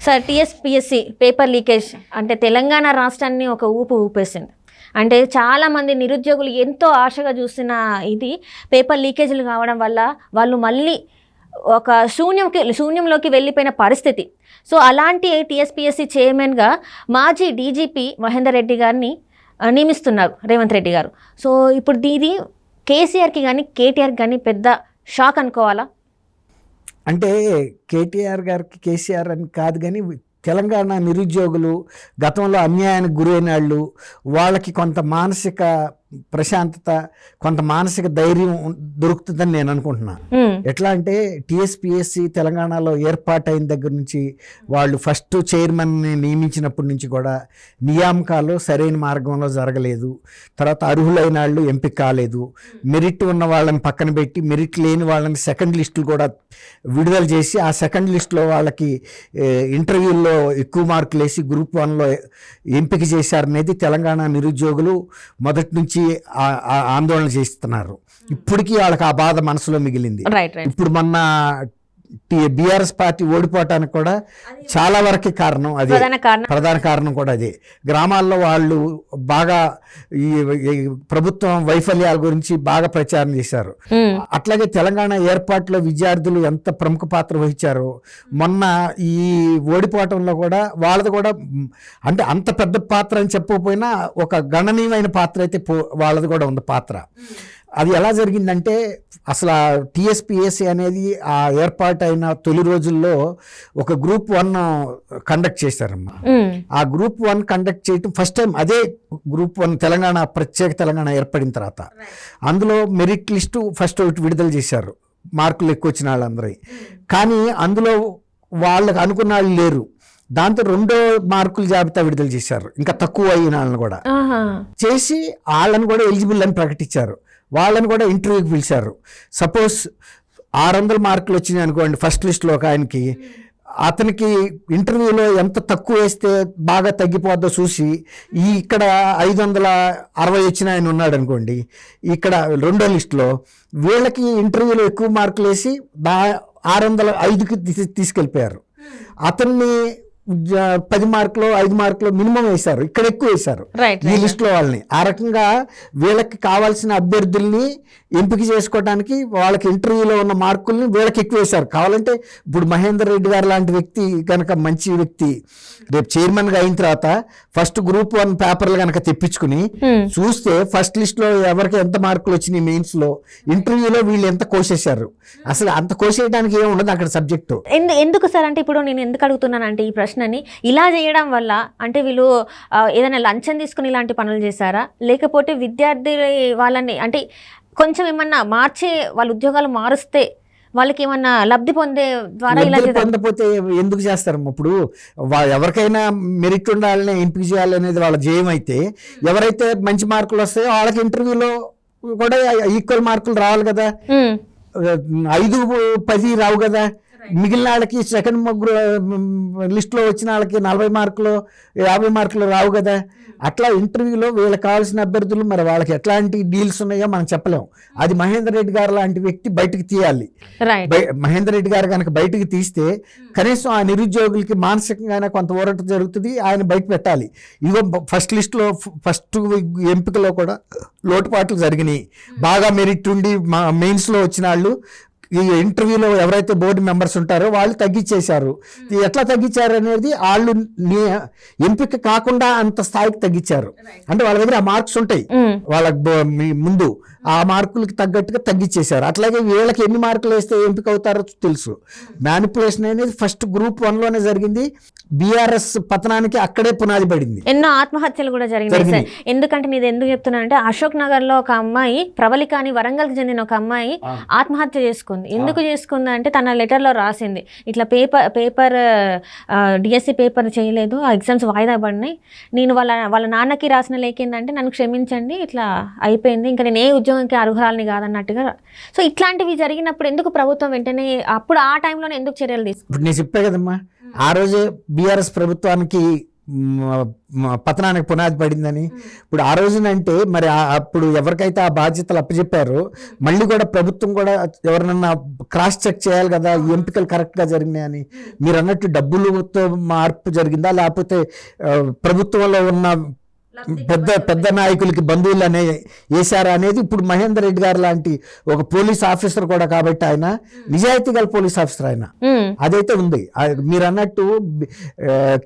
Sir TSPSC paper leakage అంటే తెలంగాణ రాష్ట్రాన్ని ఒక ఊపేసింది. అంటే చాలామంది నిరుద్యోగులు ఎంతో ఆశగా చూసిన ఇది పేపర్ లీకేజీలు కావడం వల్ల వాళ్ళు మళ్ళీ ఒక శూన్యంలోకి వెళ్ళిపోయిన పరిస్థితి. సో అలాంటి టీఎస్పీఎస్సీ చైర్మన్గా మాజీ డీజీపీ మహేందర్ రెడ్డి గారిని నియమిస్తున్నారు రేవంత్ రెడ్డి గారు. సో ఇప్పుడు ఇది కేసీఆర్కి కానీ కేటీఆర్కి కానీ పెద్ద షాక్ అనుకోవాలా? అంటే కేటీఆర్ గారికి కేసీఆర్ అని కాదు, కానీ తెలంగాణ నిరుద్యోగులు గతంలో అన్యాయానికి గురైన వాళ్ళు, వాళ్ళకి కొంత మానసిక ప్రశాంతత, కొంత మానసిక ధైర్యం దొరుకుతుందని నేను అనుకుంటున్నాను. ఎట్లా అంటే టీఎస్పీఎస్సీ తెలంగాణలో ఏర్పాటైన దగ్గర నుంచి వాళ్ళు ఫస్ట్ చైర్మన్ని నియమించినప్పటి నుంచి కూడా నియామకాలు సరైన మార్గంలో జరగలేదు. తర్వాత అర్హులైన వాళ్ళు ఎంపిక కాలేదు. మెరిట్ ఉన్న వాళ్ళని పక్కన పెట్టి మెరిట్ లేని వాళ్ళని సెకండ్ లిస్టులు కూడా విడుదల చేసి ఆ సెకండ్ లిస్టులో వాళ్ళకి ఇంటర్వ్యూల్లో ఎక్కువ మార్కులు వేసి గ్రూప్ 1లో ఎంపిక చేశారనేది తెలంగాణ నిరుద్యోగులు మొదటి నుంచి ఆందోళన చేస్తున్నారు. ఇప్పటికీ వాళ్ళకి ఆ బాధ మనసులో మిగిలింది. ఇప్పుడు మొన్న బీఆర్ఎస్ పార్టీ ఓడిపోవటానికి కూడా చాలా వరకు కారణం అదే, ప్రధాన కారణం కూడా అదే. గ్రామాల్లో వాళ్ళు బాగా ఈ ప్రభుత్వం వైఫల్యాల గురించి బాగా ప్రచారం చేశారు. అట్లాగే తెలంగాణ ఏర్పాటులో విద్యార్థులు ఎంత ప్రముఖ పాత్ర వహించారో మొన్న ఈ ఓడిపోవటంలో కూడా వాళ్ళది కూడా, అంటే అంత పెద్ద పాత్ర అని చెప్పకపోయినా ఒక గణనీయమైన పాత్ర అయితే వాళ్ళది కూడా ఉంది పాత్ర. అది ఎలా జరిగిందంటే అసలు టీఎస్పీఎస్సీ అనేది ఆ ఏర్పాటైన తొలి రోజుల్లో ఒక గ్రూప్ 1 కండక్ట్ చేశారమ్మా. ఆ గ్రూప్ 1 కండక్ట్ చేయటం ఫస్ట్ టైం, అదే గ్రూప్ 1 తెలంగాణ ప్రత్యేక తెలంగాణ ఏర్పడిన తర్వాత అందులో మెరిట్ లిస్టు ఫస్ట్ ఒకటి విడుదల చేశారు, మార్కులు ఎక్కువ వచ్చిన వాళ్ళందరూ. కానీ అందులో వాళ్ళకి అనుకున్న వాళ్ళు లేరు. దాంతో 2వ మార్కుల జాబితా విడుదల చేశారు, ఇంకా తక్కువ అయిన వాళ్ళని కూడా చేసి వాళ్ళని కూడా ఎలిజిబుల్ అని ప్రకటించారు. వాళ్ళని కూడా ఇంటర్వ్యూకి పిలిచారు. సపోజ్ 600 మార్కులు వచ్చినాయి అనుకోండి ఫస్ట్ లిస్ట్లో ఒక ఆయనకి, అతనికి ఇంటర్వ్యూలో ఎంత తక్కువ వేస్తే బాగా తగ్గిపోద్దో చూసి ఇక్కడ 560 వచ్చిన ఆయన ఉన్నాడు అనుకోండి, ఇక్కడ 2వ లిస్టులో వీళ్ళకి ఇంటర్వ్యూలో ఎక్కువ మార్కులు వేసి 605కి తీసుకెళ్ళిపోయారు. అతన్ని 10 మార్కులు 5 మార్కులు మినిమం వేశారు, ఇక్కడ ఎక్కువ వేశారు ఈ లిస్టులో వాళ్ళని. ఆ రకంగా వీళ్ళకి కావాల్సిన అభ్యర్థుల్ని ఎంపిక చేసుకోవడానికి వాళ్ళకి ఇంటర్వ్యూలో ఉన్న మార్కుల్ని వీళ్ళకి ఎక్కువ వేశారు. కావాలంటే ఇప్పుడు మహేందర్ రెడ్డి గారు లాంటి వ్యక్తి కనుక, మంచి వ్యక్తి, రేపు చైర్మన్గా అయిన తర్వాత ఫస్ట్ గ్రూప్ 1 పేపర్లు కనుక తెప్పించుకుని చూస్తే ఫస్ట్ లిస్టులో ఎవరికి ఎంత మార్కులు వచ్చినాయి, మెయిన్స్లో ఇంటర్వ్యూలో వీళ్ళు ఎంత కోసేశారు. అసలు అంత కోసేయడానికి ఏమి ఉండదు అక్కడ సబ్జెక్టు. ఎందుకు సార్ అంటే ఇప్పుడు నేను ఎందుకు అడుగుతున్నానంటే ఈ ప్రశ్నని, ఇలా చేయడం వల్ల అంటే వీళ్ళు ఏదైనా లంచం తీసుకుని ఇలాంటి పనులు చేశారా, లేకపోతే విద్యార్థి వాళ్ళని అంటే కొంచెం ఏమన్నా మార్చే వాళ్ళ ఉద్యోగాలు మారుస్తే వాళ్ళకి ఏమన్నా లబ్ధి పొందే ద్వారా ఇలా పొందపోతే ఎందుకు చేస్తారు? ఇప్పుడు ఎవరికైనా మెరిట్ ఉండాలని ఎంపిక చేయాలనేది వాళ్ళ జయం అయితే, ఎవరైతే మంచి మార్కులు వస్తాయో వాళ్ళకి ఇంటర్వ్యూలో కూడా ఈక్వల్ మార్కులు రావాలి కదా, 5-10 రావు కదా. మిగిలిన వాళ్ళకి సెకండ్ లిస్టులో వచ్చిన వాళ్ళకి 40 మార్కులు 50 మార్కులు రావు కదా. అట్లా ఇంటర్వ్యూలో వీళ్ళకి కావాల్సిన అభ్యర్థులు మరి వాళ్ళకి ఎట్లాంటి డీల్స్ ఉన్నాయో మనం చెప్పలేము. అది మహేందర్ రెడ్డి గారు లాంటి వ్యక్తి బయటకు తీయాలి. మహేందర్ రెడ్డి గారు కనుక బయటకు తీస్తే కనీసం ఆ నిరుద్యోగులకి మానసికంగానే కొంత ఊరట జరుగుతుంది, ఆయన బయట పెట్టాలి. ఇదిగో ఫస్ట్ లిస్టులో ఫస్ట్ ఎంపికలో కూడా లోటుపాట్లు జరిగినాయి. బాగా మెరిట్ ఉండి మెయిన్స్లో వచ్చిన వాళ్ళు ఈ ఇంటర్వ్యూలో ఎవరైతే బోర్డు మెంబర్స్ ఉంటారో వాళ్ళు తగ్గించేశారు. ఎట్లా తగ్గించారు అనేది వాళ్ళు ఎంపిక కాకుండా అంత స్థాయికి తగ్గించారు. అంటే వాళ్ళ దగ్గర ఆ మార్క్స్ ఉంటాయి, వాళ్ళకి ముందు ఆ మార్కులకి తగ్గట్టుగా తగ్గించేశారు. అట్లాగే వీళ్ళకి ఎన్ని మార్కులు వేస్తే ఎంపిక అవుతారో తెలుసు. మ్యానిపులేషన్ అనేది ఫస్ట్ గ్రూప్ 1లోనే జరిగింది. బీఆర్ఎస్ పతనానికి అక్కడే పునాది పడింది. ఎన్నో ఆత్మహత్యలు కూడా జరిగినాయి సార్. ఎందుకంటే నేను ఎందుకు చెప్తున్నానంటే అశోక్ నగర్ లో ఒక అమ్మాయి, ప్రవళిక అని వరంగల్కి చెందిన ఒక అమ్మాయి ఆత్మహత్య చేసుకుంది. ఎందుకు చేసుకుంది అంటే తన లెటర్లో రాసింది, ఇట్లా పేపర్ డిఎస్సి పేపర్ చేయలేదు, ఆ ఎగ్జామ్స్ వాయిదా పడినాయి, నేను వాళ్ళ నాన్నకి రాసిన లేఖ ఏంటంటే నన్ను క్షమించండి, ఇట్లా అయిపోయింది, ఇంకా నేను ఏ ఉద్యోగంకి అర్హురాలని కాదన్నట్టుగా. సో ఇట్లాంటివి జరిగినప్పుడు ఎందుకు ప్రభుత్వం వెంటనే అప్పుడు ఆ టైంలోనే ఎందుకు చర్యలు తీసుకుంది? నేను చెప్పే కదమ్మా, ఆ రోజే బీఆర్ఎస్ ప్రభుత్వానికి పతనానికి పునాది పడిందని. ఇప్పుడు ఆ రోజునంటే మరి అప్పుడు ఎవరికైతే ఆ బాధ్యతలు అప్పచెప్పారో మళ్ళీ కూడా ప్రభుత్వం కూడా ఎవరినన్నా క్రాస్ చెక్ చేయాలి కదా, ఈ ఎంపికలు కరెక్ట్గా జరిగినాయని. మీరు అన్నట్టు డబ్బులతో మార్పు జరిగిందా, లేకపోతే ప్రభుత్వంలో ఉన్న పెద్ద నాయకులకి బంధువులు వేశారా అనేది ఇప్పుడు మహేందర్ రెడ్డి గారు లాంటి ఒక పోలీస్ ఆఫీసర్ కూడా, కాబట్టి ఆయన నిజాయితీ గల పోలీస్ ఆఫీసర్ ఆయన, అదైతే ఉంది. మీరు అన్నట్టు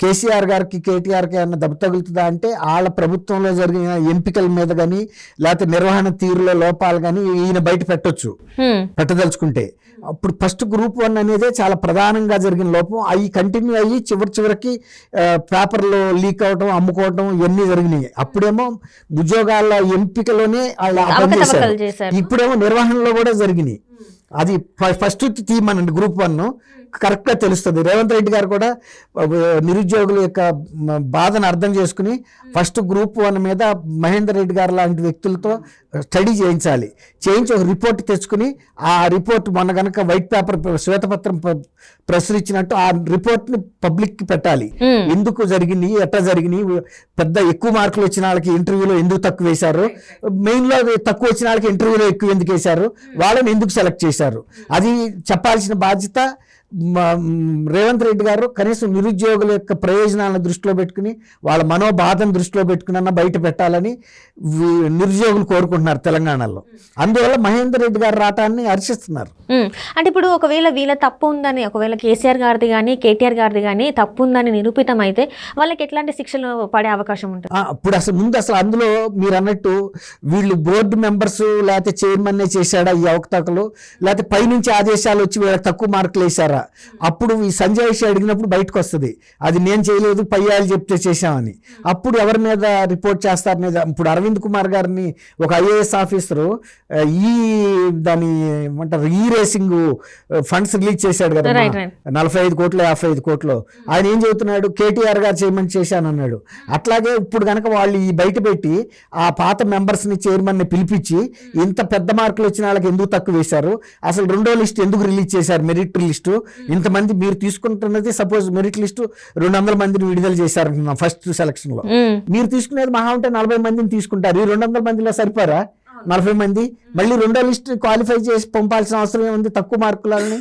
కేసీఆర్ గారికి కేటీఆర్కి ఏమన్నా దెబ్బ తగులుతుందా అంటే వాళ్ళ ప్రభుత్వంలో జరిగిన ఎంపికల మీద కానీ లేకపోతే నిర్వహణ తీరులో లోపాలు కానీ ఈయన బయట పెట్టదలుచుకుంటే. అప్పుడు ఫస్ట్ గ్రూప్ 1 అనేదే చాలా ప్రధానంగా జరిగిన లోపం, అవి కంటిన్యూ అయ్యి చివరికి పేపర్లో లీక్ అవడం, అమ్ముకోవడం ఇవన్నీ జరిగినాయి. అప్పుడేమో ఉద్యోగాల ఎంపికలోనే వాళ్ళు పనిచేశారు, ఇప్పుడేమో నిర్వహణలో కూడా జరిగినాయి. అది ఫస్ట్ తీయమనండి గ్రూప్ 1 కరెక్ట్గా తెలుస్తుంది. రేవంత్ రెడ్డి గారు కూడా నిరుద్యోగుల యొక్క బాధను అర్థం చేసుకుని ఫస్ట్ గ్రూప్ 1 మీద మహేందర్ రెడ్డి గారు లాంటి వ్యక్తులతో స్టడీ చేయించి ఒక రిపోర్ట్ తెచ్చుకుని ఆ రిపోర్ట్ మొన్న కనుక వైట్ పేపర్ శ్వేతపత్రం ప్రచురించినట్టు ఆ రిపోర్ట్ని పబ్లిక్కి పెట్టాలి. ఎందుకు జరిగింది, ఎట్లా జరిగినాయి, ఎక్కువ మార్కులు వచ్చిన వాళ్ళకి ఇంటర్వ్యూలో ఎందుకు తక్కువ వేశారు, మెయిన్లో తక్కువ వచ్చిన వాళ్ళకి ఇంటర్వ్యూలో ఎక్కువ ఎందుకు వేశారు, వాళ్ళని ఎందుకు సెలెక్ట్ చేశారు, అది చెప్పాల్సిన బాధ్యత రేవంత్ రెడ్డి గారు కనీసం నిరుద్యోగుల యొక్క ప్రయోజనాలను దృష్టిలో పెట్టుకుని వాళ్ళ మనోబాధను దృష్టిలో పెట్టుకుని బయట పెట్టాలని నిరుద్యోగులు కోరుకుంటున్నారు తెలంగాణలో. అందువల్ల మహేందర్ రెడ్డి గారు రావటాన్ని హర్షిస్తున్నారు. అంటే ఇప్పుడు ఒకవేళ వీళ్ళ తప్పు ఉందని, ఒకవేళ కేసీఆర్ గారిది కానీ కేటీఆర్ గారిది కానీ తప్పు ఉందని నిరూపితం అయితే వాళ్ళకి ఎట్లాంటి శిక్షలు పడే అవకాశం ఉంటుంది? ఇప్పుడు అసలు అందులో మీరు అన్నట్టు వీళ్ళు బోర్డు మెంబర్స్ లేకపోతే చైర్మన్ చేశాడా ఈ అవకతవకలు, లేకపోతే పైనుంచి ఆదేశాలు వచ్చి వీళ్ళకి తక్కువ మార్కులు వేశారా, అప్పుడు ఈ సంజయ్ అడిగినప్పుడు బయటకు వస్తుంది అది నేను చేయలేదు పై వాళ్ళు చెప్తే చేశామని. అప్పుడు ఎవరి మీద రిపోర్ట్ చేస్తారు మీద. ఇప్పుడు అరవింద్ కుమార్ గారిని ఒక ఐఏఎస్ ఆఫీసరు దాని ఏమంటారు రేసింగ్ ఫండ్స్ రిలీజ్ చేశాడు కదా 45 కోట్లు 55 కోట్లు. ఆయన ఏం చెబుతున్నాడు, కేటీఆర్ గారు చేయమని చేశానన్నాడు. అట్లాగే ఇప్పుడు కనుక వాళ్ళు ఈ బయట పెట్టి ఆ పాత మెంబర్స్ని చైర్మన్ని పిలిపించి ఇంత పెద్ద మార్కులు వచ్చిన వాళ్ళకి ఎందుకు తక్కువ వేశారు, అసలు రెండో లిస్ట్ ఎందుకు రిలీజ్ చేశారు, మెరిట్ లిస్టు ఇంతమంది మీరు తీసుకుంటున్నది సపోజ్ మెరిట్ లిస్టు 200 మందిని విడుదల చేశారు ఫస్ట్ సెలక్షన్ లో, మీరు తీసుకునేది మహా ఉంటే 40 మందిని తీసుకుంటారు. ఈ 200 మందిలో సరిపోరా 40 మంది? మళ్ళీ రెండో లిస్ట్ క్వాలిఫై చేసి పంపాల్సిన అవసరం ఏముంది తక్కువ మార్కులని?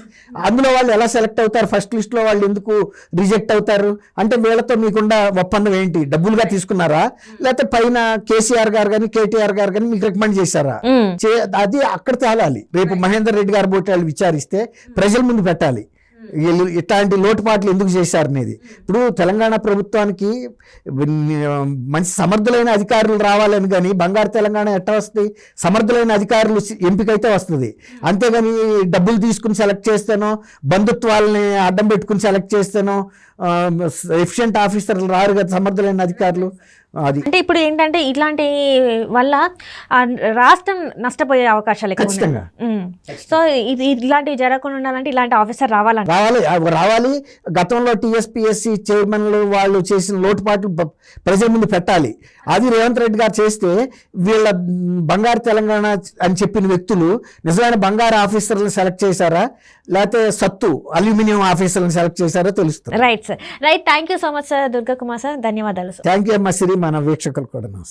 అందులో వాళ్ళు ఎలా సెలెక్ట్ అవుతారు, ఫస్ట్ లిస్ట్ లో వాళ్ళు ఎందుకు రిజెక్ట్ అవుతారు అంటే వీళ్ళతో మీకుండా ఒప్పందం ఏంటి, డబ్బులుగా తీసుకున్నారా లేకపోతే పైన కేసీఆర్ గారు కానీ కేటీఆర్ గారు కానీ మీకు రికమెండ్ చేశారా? అది అక్కడ తేలాలి. రేపు మహేందర్ రెడ్డి గారు పోటీ వాళ్ళు విచారిస్తే ప్రజల ముందు పెట్టాలి ఇట్లాంటి లోటుపాట్లు ఎందుకు చేశారు అనేది. ఇప్పుడు తెలంగాణ ప్రభుత్వానికి మంచి సమర్థులైన అధికారులు రావాలని, కానీ బంగారు తెలంగాణ ఎట్లా వస్తుంది, సమర్థులైన అధికారులు ఎంపికైతే వస్తుంది. అంతేగాని డబ్బులు తీసుకుని సెలెక్ట్ చేస్తేనో బంధుత్వాలని అడ్డం పెట్టుకుని సెలెక్ట్ చేస్తేనో ఎఫిషియెంట్ ఆఫీసర్లు రారు కదా సమర్థులైన అధికారులు. అది అంటే ఇప్పుడు ఏంటంటే ఇట్లాంటి వల్ల రాష్ట్రం నష్టపోయే అవకాశాలు ఖచ్చితంగా. సో ఇలాంటివి జరగకుండా ఉండాలంటే ఇలాంటి ఆఫీసర్ రావాలి. గతంలో టీఎస్పీఎస్సీ చైర్మన్లు వాళ్ళు చేసిన లోటుపాట్లు ప్రజల ముందు పెట్టాలి. అది రేవంత్ రెడ్డి గారు చేస్తే వీళ్ళ బంగారు తెలంగాణ అని చెప్పిన వ్యక్తులు నిజమైన బంగారు ఆఫీసర్లను సెలెక్ట్ చేశారా లేకపోతే సత్తు అల్యూమినియం ఆఫీసర్లను సెలెక్ట్ చేశారో తెలుస్తుంది. Right sir, right. Thank you so much sir Durga Kumar sir, ధన్యవాదాలు సార్. థ్యాంక్ యూ అమ్మ సిరి, మన వీక్షకులు కూడా.